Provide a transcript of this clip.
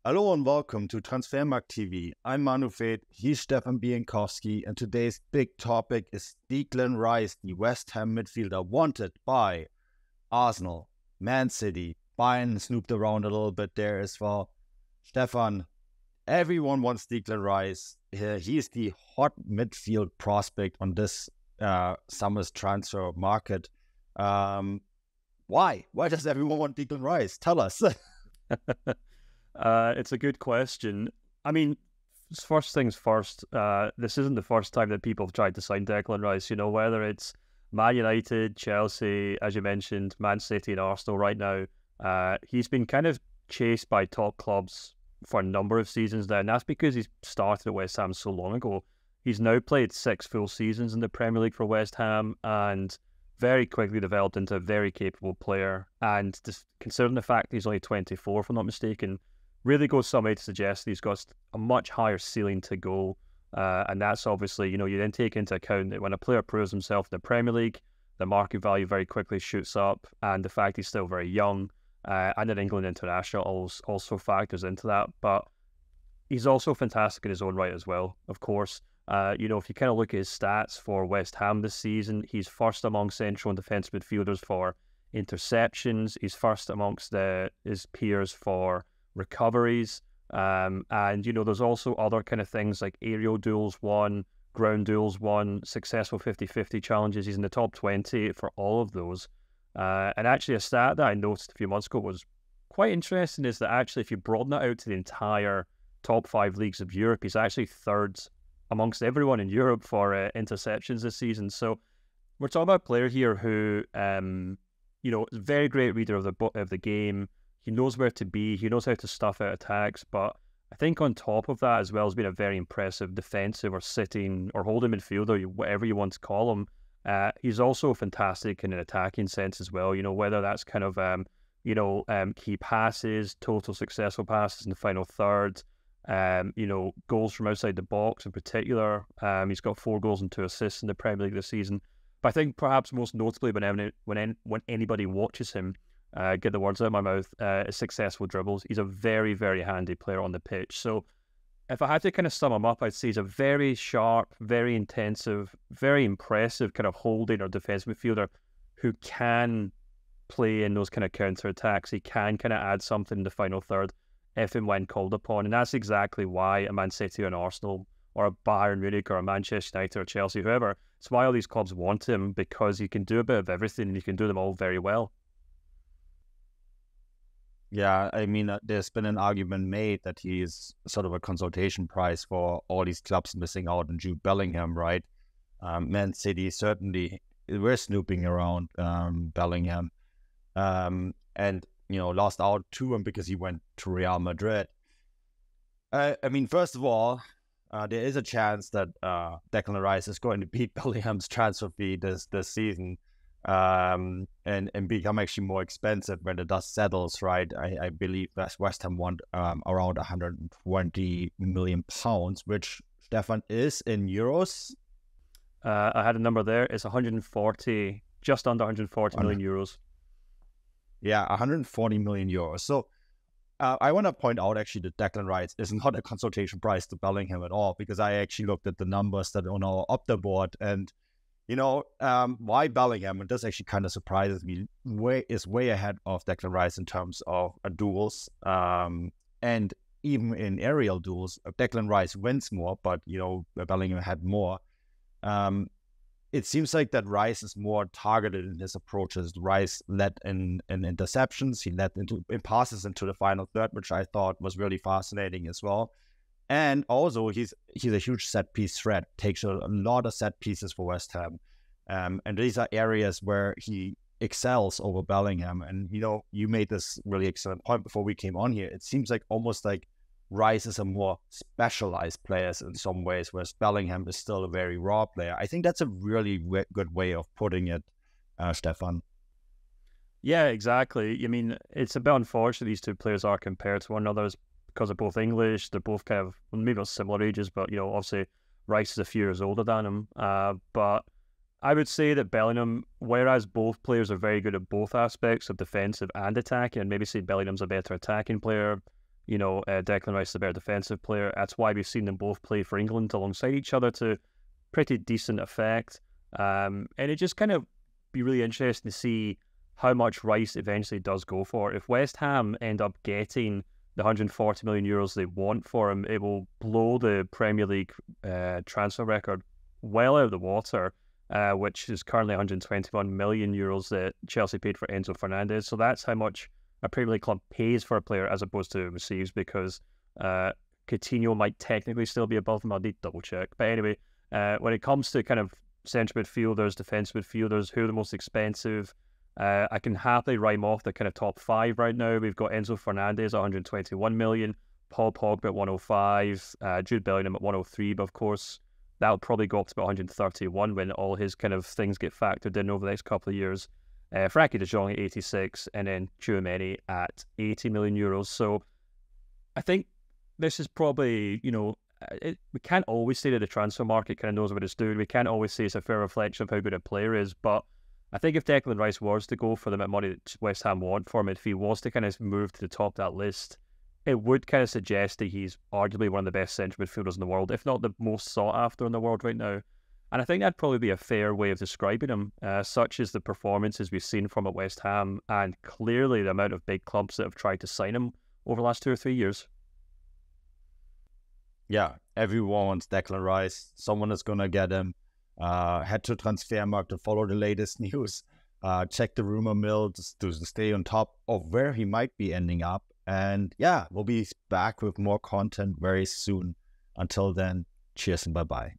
Hello and welcome to Transfermarkt TV. I'm Manu Fed, he's Stefan Bienkowski, and today's big topic is Declan Rice, the West Ham midfielder wanted by Arsenal, Man City, Bayern snooped around a little bit there as well. Stefan, everyone wants Declan Rice. He's the hot midfield prospect on this summer's transfer market. Why? Why does everyone want Declan Rice? Tell us. It's a good question. I mean, first things first, this isn't the first time that people have tried to sign Declan Rice, whether it's Man United, Chelsea, as you mentioned, Man City and Arsenal right now. He's been kind of chased by top clubs for a number of seasons now, and that's because he's started at West Ham so long ago. He's now played 6 full seasons in the Premier League for West Ham and very quickly developed into a very capable player. And just considering the fact that he's only 24, if I'm not mistaken, really goes some way to suggest that he's got a much higher ceiling to go. And that's obviously, you then take into account that when a player proves himself in the Premier League, the market value very quickly shoots up, and the fact he's still very young, and an England international also factors into that. But he's also fantastic in his own right as well, of course. If you kind of look at his stats for West Ham this season, he's first among central and defensive midfielders for interceptions. He's first amongst his peers for recoveries, and there's also other kind of things like aerial duels won, ground duels won, successful 50-50 challenges. He's in the top 20 for all of those, and actually a stat that I noticed a few months ago was quite interesting is that actually if you broaden that out to the entire top 5 leagues of Europe, he's actually third amongst everyone in Europe for interceptions this season. So we're talking about a player here who is a very great reader of the game. He knows where to be. He knows how to stuff out attacks. But I think on top of that as well has been a very impressive defensive or sitting or holding midfielder, whatever you want to call him. He's also fantastic in an attacking sense as well. Whether that's kind of, key passes, total successful passes in the final third, goals from outside the box in particular. He's got 4 goals and 2 assists in the Premier League this season. But I think perhaps most notably when anybody watches him, get the words out of my mouth, successful dribbles. He's a very, very handy player on the pitch. So if I had to kind of sum him up, I'd say he's a very sharp, very intensive, very impressive kind of holding or defensive midfielder who can play in those kind of counter-attacks. He can kind of add something in the final third if and when called upon. And that's exactly why a Man City or an Arsenal or a Bayern Munich or a Manchester United or Chelsea, whoever, it's why all these clubs want him, because he can do a bit of everything and he can do them all very well. Yeah, I mean, there's been an argument made that he is sort of a consultation prize for all these clubs missing out on Jude Bellingham, right? Man City certainly were snooping around Bellingham, and lost out to him because he went to Real Madrid. I mean, first of all, there is a chance that Declan Rice is going to beat Bellingham's transfer fee this season. And become actually more expensive when the dust settles, right? I believe that West Ham want around 120 million pounds, which, Stefan, is in euros. I had a number there. It's 140, just under 140 million euros. Yeah, 140 million euros. So I want to point out actually that Declan Rice is not a consultation price to Bellingham at all, because I actually looked at the numbers that are on our Opta board, and why Bellingham, and this actually kind of surprises me, is way ahead of Declan Rice in terms of duels, and even in aerial duels, Declan Rice wins more, but Bellingham had more. It seems like that Rice is more targeted in his approaches. Rice led in interceptions, he led in passes into the final third, which I thought was really fascinating as well. And also, he's a huge set-piece threat, takes a lot of set pieces for West Ham. And these are areas where he excels over Bellingham. And, you made this really excellent point before we came on here. It seems like almost like Rice is a more specialized player in some ways, whereas Bellingham is still a very raw player. I think that's a really good way of putting it, Stefan. Yeah, exactly. I mean, it's a bit unfortunate these two players are compared to one another because they're both English. They're both kind of maybe not similar ages, but obviously Rice is a few years older than him. But I would say that Bellingham, whereas both players are very good at both aspects of defensive and attacking, and maybe say Bellingham's a better attacking player, Declan Rice is a better defensive player. That's why we've seen them both play for England alongside each other to pretty decent effect. And it just kind of be really interesting to see how much Rice eventually does go for. If West Ham end up getting the 140 million euros they want for him, it will blow the Premier League transfer record well out of the water, which is currently 121 million euros that Chelsea paid for Enzo Fernandez. So that's how much a Premier League club pays for a player as opposed to receives, because Coutinho might technically still be above him. I'll need to double check. But anyway, when it comes to kind of central midfielders, defensive midfielders, who are the most expensive, I can happily rhyme off the kind of top 5 right now. We've got Enzo Fernandez at 121 million, Paul Pogba at 105, Jude Bellingham at 103, but of course that'll probably go up to about 131 when all his kind of things get factored in over the next couple of years. Frankie de Jong at 86, and then Tchouaméni at 80 million euros. So I think this is probably, we can't always say that the transfer market kind of knows what it's doing. We can't always say it's a fair reflection of how good a player is, but I think if Declan Rice was to go for the amount of money that West Ham want for him, if he was to kind of move to the top of that list, it would kind of suggest that he's arguably one of the best central midfielders in the world, if not the most sought after in the world right now. And I think that'd probably be a fair way of describing him, such as the performances we've seen from at West Ham, and clearly the amount of big clubs that have tried to sign him over the last 2 or 3 years. Yeah, everyone wants Declan Rice. Someone is going to get him. Head to Transfermarkt to follow the latest news. Check the rumor mill to stay on top of where he might be ending up. And yeah, we'll be back with more content very soon. Until then, cheers and bye-bye.